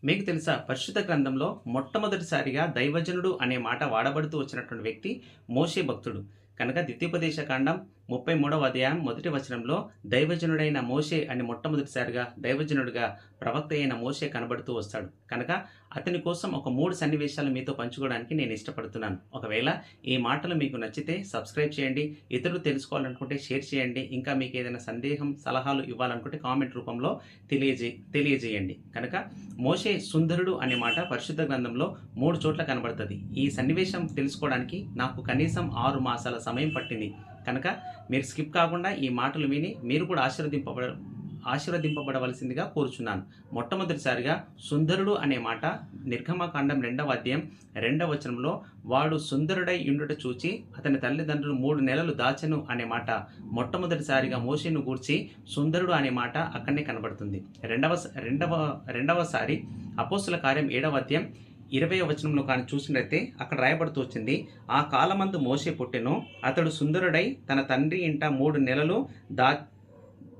మీకు తెలుసా పరిశుద్ధ గ్రంథంలో మొట్టమొదటిసారిగా దైవజనుడు అనే మాట వాడబడుతూ వచ్చినటువంటి వ్యక్తి మోషే భక్తుడు. కనుక ద్వితీయోపదేశ కాండం 33వ అధ్యాయం మొదటి వచనంలో దైవజనుడైన మోషే అని మొట్టమొదటిసారిగా దైవజనుడిగా ప్రవక్త అయిన మోషే కనబడుతూ వస్తాడు. కనుక అతని కోసం ఒక 3 సన్నివేశాలు మీతో పంచుకోవడానికి నేను ఇష్టపడుతున్నాను. ఒకవేళ ఈ మాటలు మీకు నచ్చితే సబ్స్క్రైబ్ చేయండి. ఇతరులు తెలుసుకోవాలనుకుంటే షేర్ చేయండి. ఇంకా మీకు ఏదైనా సందేహం, సలహాలు ఇవ్వాలనుకుంటే కామెంట్ రూపంలో తెలియజేయండి. కనుక మోషే సుందరుడు అనే మాట పరిశుద్ధ గ్రంథంలో 3 చోట్ల కనబడుతుంది. ఈ సన్నివేశం తెలుసుకోవడానికి నాకు కనీసం 6 మాసాల సమయం పట్టింది. కనుక మీరు స్కిప్ కాకుండా ఈ మాటలు విని మీరు కూడా ఆశీర్వదింపబడవలసిందిగా కోరుచున్నాను. మొట్టమొదటిసారిగా సుందరుడు అనే మాట నిర్గమకాండం 2వ అధ్యాయం 2వ వచనంలో వాడు సుందరుడై ఉండుట చూచి అతని తల్లిదండ్రులు 3 నెలలు దాచెను అనే మాట మొట్టమొదటిసారిగా మోషేను గూర్చి సుందరుడు అనే మాట అక్కడనే కనబడుతుంది. రెండవసారి అపోస్తుల కార్యం 7వ అధ్యాయం 20వ వచనంలో కానీ చూసినట్లయితే అక్కడ రాయబడుతూ వచ్చింది, ఆ కాలమందు మోషే పుట్టెను, అతడు సుందరుడై తన తండ్రి ఇంట 3 నెలలు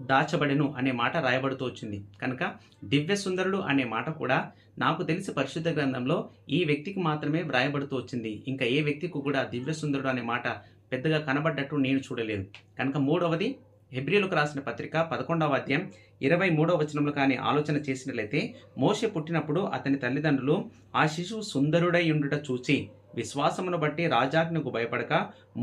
దాచబడెను అనే మాట రాయబడుతూ వచ్చింది. కనుక దివ్య సుందరుడు అనే మాట కూడా నాకు తెలిసి పరిశుద్ధ గ్రంథంలో ఈ వ్యక్తికి మాత్రమే వ్రాయబడుతూ వచ్చింది. ఇంకా ఏ వ్యక్తికి కూడా దివ్య సుందరుడు అనే మాట పెద్దగా కనబడ్డట్టు నేను చూడలేదు. కనుక మూడవది హెబ్రీయులకు రాసిన పత్రిక 11వ అధ్యాయం 23వ వచనంలో కానీ ఆలోచన చేసినట్లయితే మోషే పుట్టినప్పుడు అతని తల్లిదండ్రులు ఆ శిశువు సుందరుడై ఉండుట చూచి విశ్వాసమును బట్టి రాజాజ్ఞకు భయపడక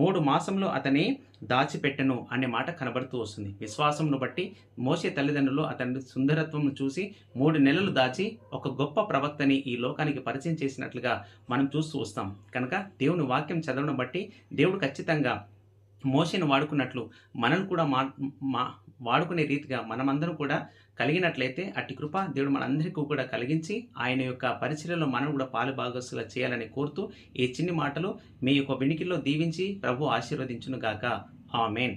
3 మాసములు అతని దాచిపెట్టెను అనే మాట కనబడుతూ వస్తుంది. విశ్వాసమును బట్టి మోషే తల్లిదండ్రులు అతని సుందరత్వం చూసి 3 నెలలు దాచి ఒక గొప్ప ప్రవక్తని ఈ లోకానికి పరిచయం చేసినట్లుగా మనం చూస్తూ వస్తాం. కనుక దేవుని వాక్యం చదవడం బట్టి దేవుడు ఖచ్చితంగా మోషేను వాడుకున్నట్లు మనల్ని కూడా వాడుకునే రీతిగా మనమందరం కూడా కలిగినట్లయితే అట్టి కృప దేవుడు మనందరికీ కూడా కలిగించి ఆయన యొక్క పరిచర్యలో మనం కూడా పాలుభాగస్తులుగా చేయాలని కోరుతూ ఈ చిన్ని మాటలు మీ యొక్క వినికిల్లో దీవించి ప్రభు ఆశీర్వదించును గాక. ఆమేన్.